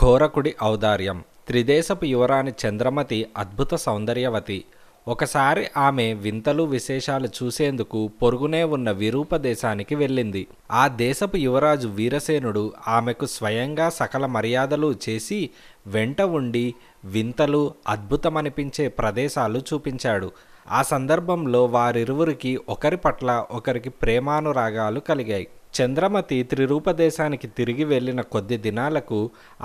ఘోరకుడి ఔదార్యం. త్రిదేశపు యువరాణి చంద్రమతి అద్భుత సౌందర్యవతి. ఒకసారి ఆమె వింతలు విశేషాలు చూసేందుకు పొరుగునే ఉన్న విరూప దేశానికి వెళ్ళింది. ఆ దేశపు యువరాజు వీరసేనుడు ఆమెకు స్వయంగా సకల మర్యాదలు చేసి వెంట ఉండి వింతలు అద్భుతమనిపించే ప్రదేశాలు చూపించాడు. ఆ సందర్భంలో వారిరువురికి ఒకరి పట్ల ఒకరికి ప్రేమానురాగాలు కలిగాయి. చంద్రమతి త్రిరూపదేశానికి తిరిగి వెళ్ళిన కొద్ది దినాలకు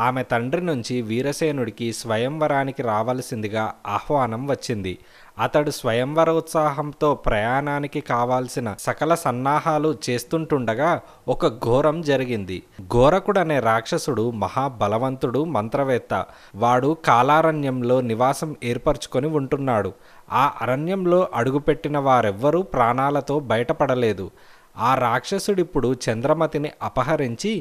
ఆమె తండ్రి నుంచి వీరసేనుడికి స్వయంవరానికి రావలసిందిగా ఆహ్వానం వచ్చింది. అతడు స్వయంవరోత్సాహంతో ప్రయాణానికి కావాల్సిన సకల సన్నాహాలు చేస్తుంటుండగా ఒక ఘోరం జరిగింది. ఘోరకుడనే రాక్షసుడు మహాబలవంతుడు, మంత్రవేత్త. వాడు కాలారణ్యంలో నివాసం ఏర్పరచుకొని ఉంటున్నాడు. ఆ అరణ్యంలో అడుగుపెట్టిన వారెవ్వరూ ప్రాణాలతో బయటపడలేదు. ఆ రాక్షసుడిప్పుడు చంద్రమతిని అపహరించి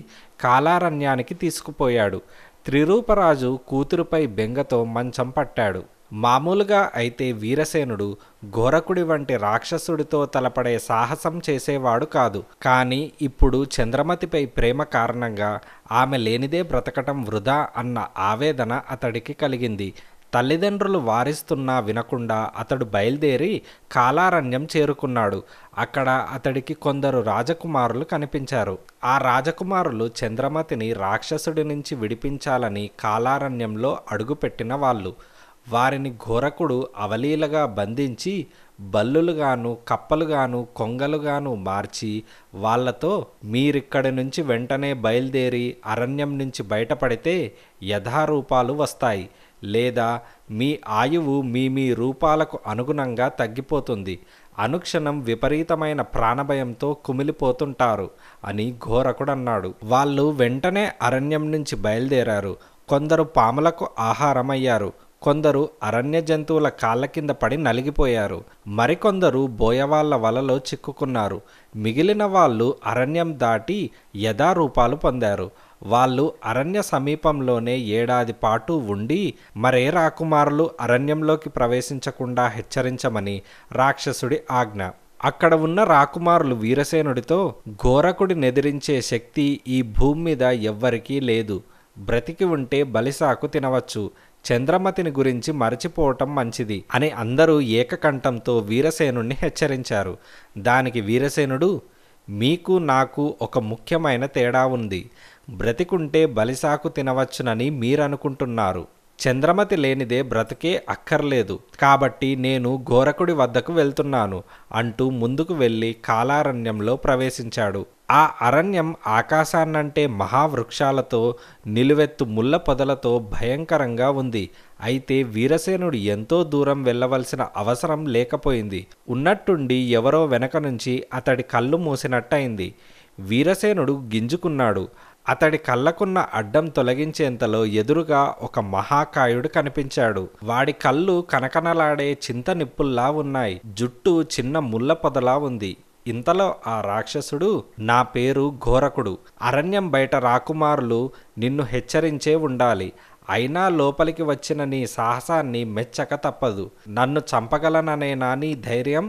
కాలారణ్యానికి తీసుకుపోయాడు. త్రిరూపరాజు కూతురుపై బెంగతో మంచం పట్టాడు. మామూలుగా అయితే వీరసేనుడు ఘోరకుడి వంటి రాక్షసుడితో తలపడే సాహసం చేసేవాడు కాదు. కానీ ఇప్పుడు చంద్రమతిపై ప్రేమ కారణంగా ఆమె లేనిదే బ్రతకటం వృధా అన్న ఆవేదన అతడికి కలిగింది. తల్లిదండ్రులు వారిస్తున్నా వినకుండా అతడు బయలుదేరి కాలారణ్యం చేరుకున్నాడు. అక్కడ అతడికి కొందరు రాజకుమారులు కనిపించారు. ఆ రాజకుమారులు చంద్రమతిని రాక్షసుడి నుంచి విడిపించాలని కాలారణ్యంలో అడుగుపెట్టిన వాళ్ళు. వారిని ఘోరకుడు అవలీలగా బంధించి బల్లులుగాను కప్పలుగాను కొంగలుగాను మార్చి వాళ్లతో మీరిక్కడి నుంచి వెంటనే బయలుదేరి అరణ్యం నుంచి బయటపడితే యథారూపాలు వస్తాయి, లేదా మీ ఆయువు మీ రూపాలకు అనుగుణంగా తగ్గిపోతుంది. అనుక్షణం విపరీతమైన ప్రాణభయంతో కుమిలిపోతుంటారు అని ఘోరకుడన్నాడు. వాళ్ళు వెంటనే అరణ్యం నుంచి బయలుదేరారు. కొందరు పాములకు ఆహారమయ్యారు. కొందరు అరణ్య జంతువుల కాళ్ళ కింద పడి నలిగిపోయారు. మరికొందరు బోయవాళ్ల వలలో చిక్కుకున్నారు. మిగిలిన వాళ్ళు అరణ్యం దాటి యథారూపాలు పొందారు. వాళ్ళు అరణ్య సమీపంలోనే ఏడాది పాటు ఉండి మరే రాకుమారులు అరణ్యంలోకి ప్రవేశించకుండా హెచ్చరించమని రాక్షసుడి ఆజ్ఞ. అక్కడ ఉన్న రాకుమారులు వీరసేనుడితో, ఘోరకుడి నెదిరించే శక్తి ఈ భూమి మీద ఎవ్వరికీ లేదు. బ్రతికి ఉంటే బలిసాకు తినవచ్చు. చంద్రమతిని గురించి మరచిపోవటం మంచిది అని అందరూ ఏకకంఠంతో వీరసేనుణ్ణి హెచ్చరించారు. దానికి వీరసేనుడు, మీకు నాకు ఒక ముఖ్యమైన తేడా ఉంది. బ్రతికుంటే బలిసాకు తినవచ్చునని మీరనుకుంటున్నారు. చంద్రమతి లేనిదే బ్రతికే అక్కర్లేదు. కాబట్టి నేను ఘోరకుడి వద్దకు వెళ్తున్నాను అంటూ ముందుకు వెళ్ళి కాలారణ్యంలో ప్రవేశించాడు. ఆ అరణ్యం ఆకాశాన్నంటే మహావృక్షాలతో నిలువెత్తు ముళ్ళ పొదలతో భయంకరంగా ఉంది. అయితే వీరసేనుడు ఎంతో దూరం వెళ్ళవలసిన అవసరం లేకపోయింది. ఉన్నట్టుండి ఎవరో వెనక నుంచి అతడి కళ్ళు మూసినట్టయింది. వీరసేనుడు గింజుకున్నాడు. అతడి కళ్ళకున్న అడ్డం తొలగించేంతలో ఎదురుగా ఒక మహాకాయుడు కనిపించాడు. వాడి కళ్ళు కనకనలాడే చింత నిప్పుల్లా ఉన్నాయి. జుట్టు చిన్న ముళ్ళ పొదలా ఉంది. ఇంతలో ఆ రాక్షసుడు, నా పేరు ఘోరకుడు. అరణ్యం బయట రాకుమారులు నిన్ను హెచ్చరించే ఉండాలి. అయినా లోపలికి వచ్చిన నీ సాహసాన్ని మెచ్చక తప్పదు. నన్ను చంపగలననేనా నీ ధైర్యం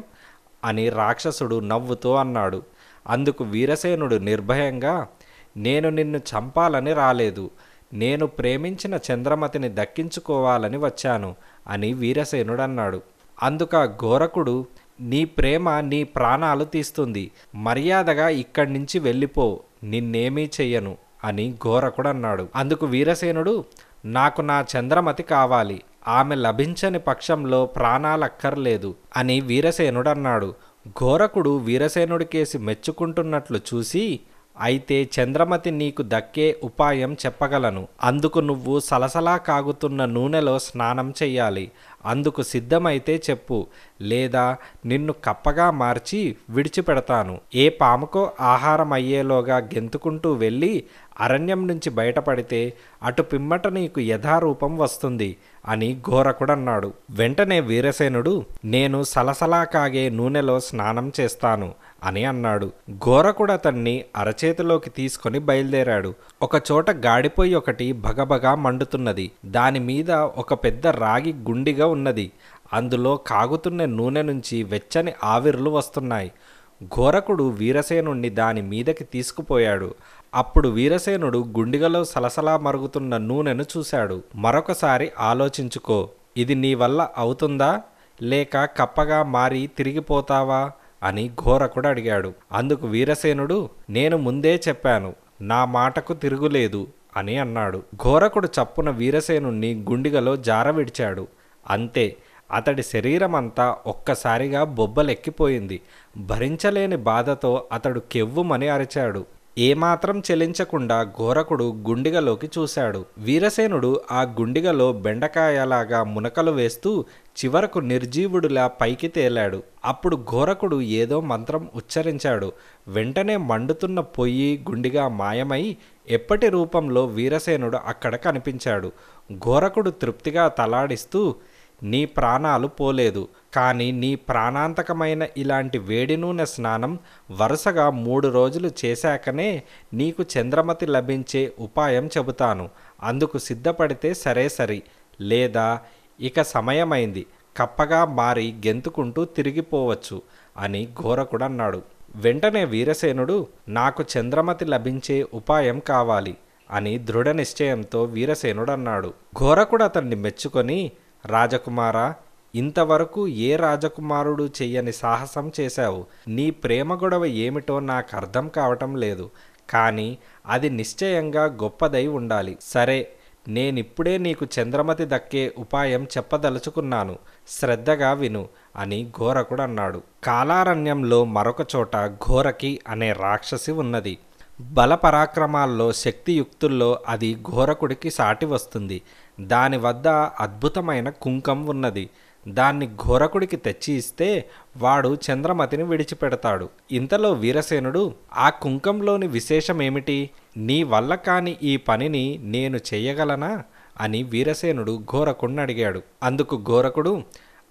అని రాక్షసుడు నవ్వుతూ అన్నాడు. అందుకు వీరసేనుడు నిర్భయంగా, నేను నిన్ను చంపాలని రాలేదు. నేను ప్రేమించిన చంద్రమతిని దక్కించుకోవాలని వచ్చాను అని వీరసేనుడన్నాడు. అందుక ఘోరకుడు, నీ ప్రేమ నీ ప్రాణాలు తీస్తుంది. మర్యాదగా ఇక్కడి నుంచి వెళ్ళిపో. నిన్నేమీ చెయ్యను అని ఘోరకుడన్నాడు. అందుకు వీరసేనుడు, నాకు నా చంద్రమతి కావాలి. ఆమె లభించని పక్షంలో ప్రాణాలక్కర్లేదు అని వీరసేనుడన్నాడు. ఘోరకుడు వీరసేనుడికేసి మెచ్చుకుంటున్నట్లు చూసి, అయితే చంద్రమతి నీకు దక్కే ఉపాయం చెప్పగలను. అందుకు నువ్వు సలసలా కాగుతున్న నూనెలో స్నానం చెయ్యాలి. అందుకు సిద్ధమైతే చెప్పు, లేదా నిన్ను కప్పగా మార్చి విడిచిపెడతాను. ఏ పాముకో ఆహారం అయ్యేలోగా గెంతుకుంటూ వెళ్ళి అరణ్యం నుంచి బయటపడితే అటు పిమ్మట నీకు యథారూపం వస్తుంది అని ఘోరకుడన్నాడు. వెంటనే వీరసేనుడు, నేను సలసలా కాగే నూనెలో స్నానం చేస్తాను అని అన్నాడు. ఘోరకుడు అతన్ని అరచేతిలోకి తీసుకొని బయలుదేరాడు. ఒకచోట గాడిపోయి ఒకటి భగభగా మండుతున్నది. దాని మీద ఒక పెద్ద రాగి గుండిగా ఉన్నది. అందులో కాగుతున్న నూనె నుంచి వెచ్చని ఆవిర్లు వస్తున్నాయి. ఘోరకుడు వీరసేనుణ్ణి దాని మీదకి తీసుకుపోయాడు. అప్పుడు వీరసేనుడు గుండిగలో సలసలా మరుగుతున్న నూనెను చూశాడు. మరొకసారి ఆలోచించుకో, ఇది నీ వల్ల అవుతుందా, లేక కప్పగా మారి తిరిగిపోతావా అని ఘోరకుడు అడిగాడు. అందుకు వీరసేనుడు, నేను ముందే చెప్పాను, నా మాటకు తిరుగులేదు అని అన్నాడు. ఘోరకుడు చప్పున వీరసేనుణ్ణి గుండిగలో జారవిడిచాడు. అంతే, అతడి శరీరమంతా ఒక్కసారిగా బొబ్బలెక్కిపోయింది. భరించలేని బాధతో అతడు కెవ్వుమని అరిచాడు. ఏమాత్రం చెలించకుండా ఘోరకుడు గుండిగలోకి చూశాడు. వీరసేనుడు ఆ గుండిగలో బెండకాయలాగా మునకలు వేస్తూ చివరకు నిర్జీవుడిలా పైకి తేలాడు. అప్పుడు ఘోరకుడు ఏదో మంత్రం ఉచ్చరించాడు. వెంటనే మండుతున్న పొయ్యి గుండిగా మాయమై ఎప్పటి రూపంలో వీరసేనుడు అక్కడ కనిపించాడు. ఘోరకుడు తృప్తిగా తలాడిస్తూ, నీ ప్రాణాలు పోలేదు, కానీ నీ ప్రాణాంతకమైన ఇలాంటి వేడి నూనె స్నానం వరుసగా 3 రోజులు చేశాకనే నీకు చంద్రమతి లభించే ఉపాయం చెబుతాను. అందుకు సిద్ధపడితే సరే, లేదా ఇక సమయమైంది, కప్పగా మారి గెంతుకుంటూ తిరిగిపోవచ్చు అని ఘోరకుడు అన్నాడు. వెంటనే వీరసేనుడు, నాకు చంద్రమతి లభించే ఉపాయం కావాలి అని దృఢ నిశ్చయంతో వీరసేనుడు అన్నాడు. ఘోరకుడు అతన్ని మెచ్చుకొని, రాజకుమారా, ఇంతవరకు ఏ రాజకుమారుడు చెయ్యని సాహసం చేశావు. నీ ప్రేమ గొడవ ఏమిటో నాకు అర్థం కావటం లేదు, కానీ అది నిశ్చయంగా గొప్పదై ఉండాలి. సరే, నేనిప్పుడే నీకు చంద్రమతి దక్కే ఉపాయం చెప్పదలుచుకున్నాను, శ్రద్ధగా విను అని ఘోరకుడు అన్నాడు. కాలారణ్యంలో మరొక చోట ఘోరకి అనే రాక్షసి ఉన్నది. బలపరాక్రమాల్లో శక్తియుక్తుల్లో అది ఘోరకుడికి సాటి వస్తుంది. దాని వద్ద అద్భుతమైన కుంకం ఉన్నది. దాన్ని ఘోరకుడికి తెచ్చి ఇస్తే వాడు చంద్రమతిని విడిచిపెడతాడు. ఇంతలో వీరసేనుడు, ఆ కుంకంలోని విశేషమేమిటి? నీ వల్ల కాని ఈ పనిని నేను చెయ్యగలనా అని వీరసేనుడు ఘోరకుడిని అడిగాడు. అందుకు ఘోరకుడు,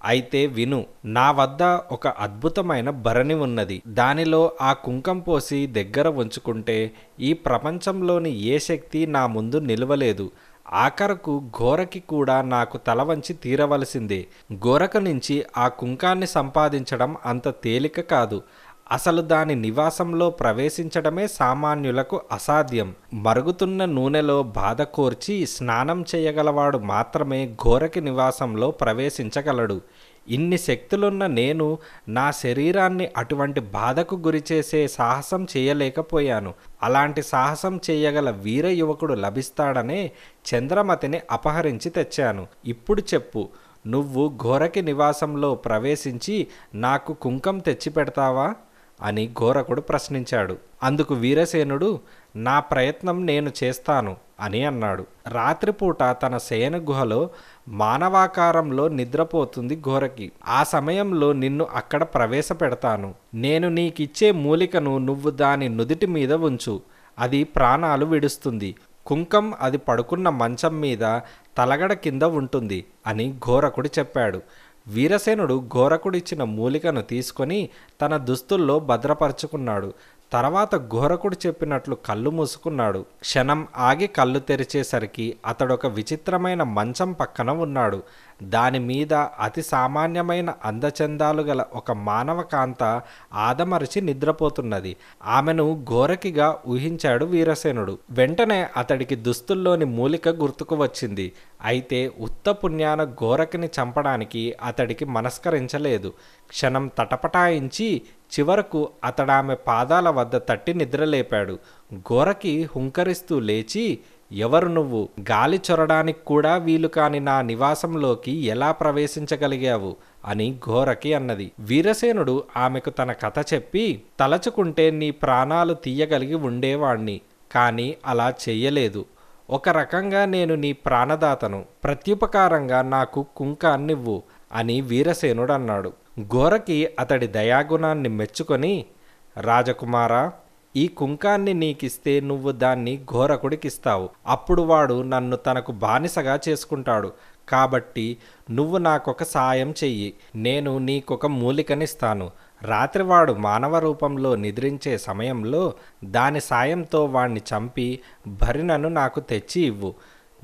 అయితే విను, నా వద్ద ఒక అద్భుతమైన భరణి ఉన్నది. దానిలో ఆ కుంకం పోసి దగ్గర ఉంచుకుంటే ఈ ప్రపంచంలోని ఏ శక్తి నా ముందు నిలవలేదు. ఆఖరకు ఘోరకి కూడా నాకు తల వంచి తీరవలసిందే. ఘోరక నుంచి ఆ కుంకాన్ని సంపాదించడం అంత తేలిక కాదు. అసలు దాని నివాసంలో ప్రవేశించడమే సామాన్యులకు అసాధ్యం. మరుగుతున్న నూనెలో బాధ కోర్చి స్నానం చేయగలవాడు మాత్రమే ఘోరకి నివాసంలో ప్రవేశించగలడు. ఇన్ని శక్తులున్న నేను నా శరీరాన్ని అటువంటి బాధకు గురిచేసే సాహసం చేయలేకపోయాను. అలాంటి సాహసం చేయగల వీర యువకుడు లభిస్తాడనే చంద్రమతిని అపహరించి తెచ్చాను. ఇప్పుడు చెప్పు, నువ్వు ఘోరకి నివాసంలో ప్రవేశించి నాకు కుంకం తెచ్చి పెడతావా అని ఘోరకుడు ప్రశ్నించాడు. అందుకు వీరసేనుడు, నా ప్రయత్నం నేను చేస్తాను అని అన్నాడు. రాత్రిపూట తన శయన గుహలో మానవాకారంలో నిద్రపోతుంది ఘోరకి. ఆ సమయంలో నిన్ను అక్కడ ప్రవేశపెడతాను. నేను నీకిచ్చే మూలికను నువ్వు దాని నుదిటి మీద ఉంచు, అది ప్రాణాలు విడుస్తుంది. కుంకం అది పడుకున్న మంచం మీద తలగడ కింద ఉంటుంది అని ఘోరకుడు చెప్పాడు. వీరసేనుడు ఘోరకుడిచ్చిన మూలికను తీసుకొని తన దుస్తుల్లో భద్రపరుచుకున్నాడు. తర్వాత ఘోరకుడు చెప్పినట్లు కళ్ళు మూసుకున్నాడు. క్షణం ఆగి కళ్ళు తెరిచేసరికి అతడొక విచిత్రమైన మంచం పక్కన ఉన్నాడు. దాని మీద అతి సామాన్యమైన అందచందాలు గల ఒక మానవ కాంత ఆదమరిచి నిద్రపోతున్నది. ఆమెను ఘోరకిగా ఊహించాడు వీరసేనుడు. వెంటనే అతడికి దుస్తుల్లోని మూలిక గుర్తుకు వచ్చింది. అయితే ఉత్తపుణ్యాన ఘోరకిని చంపడానికి అతడికి మనస్కరించలేదు. క్షణం తటపటాయించి చివరకు అతడామె పాదాల వద్ద తట్టి నిద్రలేపాడు. ఘోరకి హుంకరిస్తూ లేచి, ఎవరు నువ్వు? గాలి చొరడానికి కూడా వీలు కాని నా నివాసంలోకి ఎలా ప్రవేశించగలిగావు అని ఘోరకి అన్నది. వీరసేనుడు ఆమెకు తన కథ చెప్పి, తలచుకుంటే నీ ప్రాణాలు తీయగలిగి ఉండేవాణ్ణి, కానీ అలా చెయ్యలేదు. ఒక రకంగా నేను నీ ప్రాణదాతను, ప్రత్యుపకారంగా నాకు కుంకాన్నివ్వు అని వీరసేనుడు అన్నాడు. ఘోరకి అతడి దయాగుణాన్ని మెచ్చుకొని, రాజకుమారా, ఈ కుంకాన్ని నీకిస్తే నువ్వు దాన్ని ఘోరకుడికిస్తావు. అప్పుడు వాడు నన్ను తనకు బానిసగా చేసుకుంటాడు. కాబట్టి నువ్వు నాకొక సాయం చెయ్యి. నేను నీకొక మూలికనిస్తాను. రాత్రివాడు మానవ రూపంలో నిద్రించే సమయంలో దాని సాయంతో వాణ్ణి చంపి భరిణను నాకు తెచ్చి ఇవ్వు.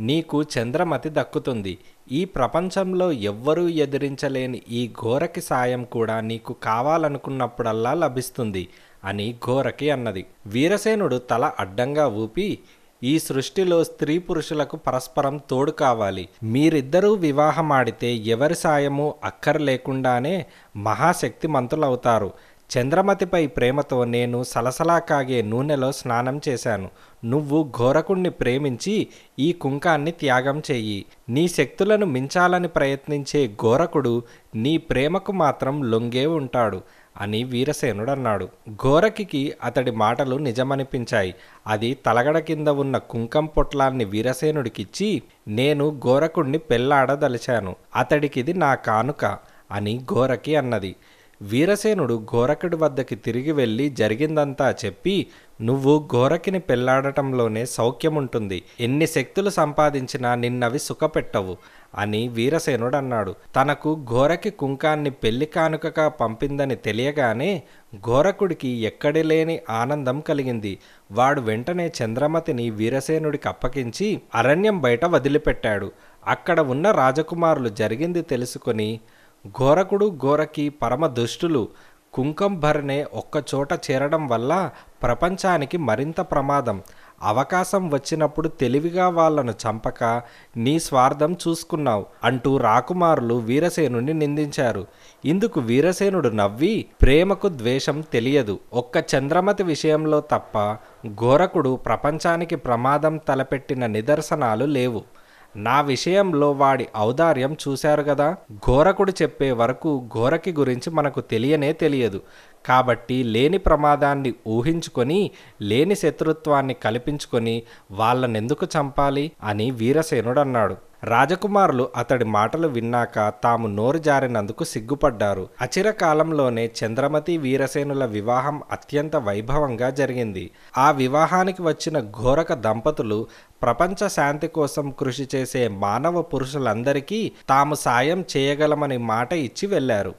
నీకు చంద్రమతి దక్కుతుంది. ఈ ప్రపంచంలో ఎవ్వరూ ఎదిరించలేని ఈ ఘోరకి సాయం కూడా నీకు కావాలనుకున్నప్పుడల్లా లభిస్తుంది అని ఘోరకి అన్నది. వీరసేనుడు తల అడ్డంగా ఊపి, ఈ సృష్టిలో స్త్రీ పురుషులకు పరస్పరం తోడు కావాలి. మీరిద్దరూ వివాహమాడితే ఎవరి సాయము అక్కర్లేకుండానే మహాశక్తిమంతులవుతారు. చంద్రమతిపై ప్రేమతో నేను సలసలా కాగే నూనెలో స్నానం చేశాను. నువ్వు ఘోరకుణ్ణి ప్రేమించి ఈ కుంకాన్ని త్యాగం చెయ్యి. నీ శక్తులను మించాలని ప్రయత్నించే ఘోరకుడు నీ ప్రేమకు మాత్రం లొంగే ఉంటాడు అని వీరసేనుడన్నాడు. ఘోరకికి అతడి మాటలు నిజమనిపించాయి. అది తలగడ కింద ఉన్న కుంకం పొట్లాన్ని వీరసేనుడికిచ్చి, నేను ఘోరకుణ్ణి పెళ్లాడదలిచాను, అతడికిది నా కానుక అని ఘోరకి అన్నది. వీరసేనుడు ఘోరకుడి వద్దకి తిరిగి వెళ్ళి జరిగిందంతా చెప్పి, నువ్వు ఘోరకిని పెళ్లాడటంలోనే సౌఖ్యముంటుంది. ఎన్ని శక్తులు సంపాదించినా నిన్నవి సుఖపెట్టవు అని వీరసేనుడు అన్నాడు. తనకు ఘోరకి కుంకాన్ని పెళ్లి కానుకగా పంపిందని తెలియగానే ఘోరకుడికి ఎక్కడిలేని ఆనందం కలిగింది. వాడు వెంటనే చంద్రమతిని వీరసేనుడికి అప్పగించి అరణ్యం బయట వదిలిపెట్టాడు. అక్కడ ఉన్న రాజకుమారులు జరిగింది తెలుసుకొని, ఘోరకుడు ఘోరకి పరమ దుష్టులు, కుంకం భరణే ఒక్కచోట చేరడం వల్ల ప్రపంచానికి మరింత ప్రమాదం. అవకాశం వచ్చినప్పుడు తెలివిగా వాళ్లను చంపక నీ స్వార్థం చూసుకున్నావు అంటూ రాకుమారులు వీరసేనుని నిందించారు. ఇందుకు వీరసేనుడు నవ్వి, ప్రేమకు ద్వేషం తెలియదు. ఒక్క చంద్రమతి విషయంలో తప్ప ఘోరకుడు ప్రపంచానికి ప్రమాదం తలపెట్టిన నిదర్శనాలు లేవు. నా విషయంలో వాడి ఔదార్యం చూశారు గదా. ఘోరకుడు చెప్పే వరకు ఘోరకి గురించి మనకు తెలియనే తెలియదు. కాబట్టి లేని ప్రమాదాన్ని ఊహించుకొని, లేని శత్రుత్వాన్ని కల్పించుకొని వాళ్ళనెందుకు చంపాలి అని వీరసేనుడు అన్నాడు. రాజకుమారులు అతడి మాటలు విన్నాక తాము నోరు జారినందుకు సిగ్గుపడ్డారు. అచిరకాలంలోనే చంద్రమతి వీరసేనుల వివాహం అత్యంత వైభవంగా జరిగింది. ఆ వివాహానికి వచ్చిన ఘోరక దంపతులు ప్రపంచ శాంతి కోసం కృషి చేసే మానవ పురుషులందరికీ తాము సాయం చేయగలమని మాట ఇచ్చి వెళ్లారు.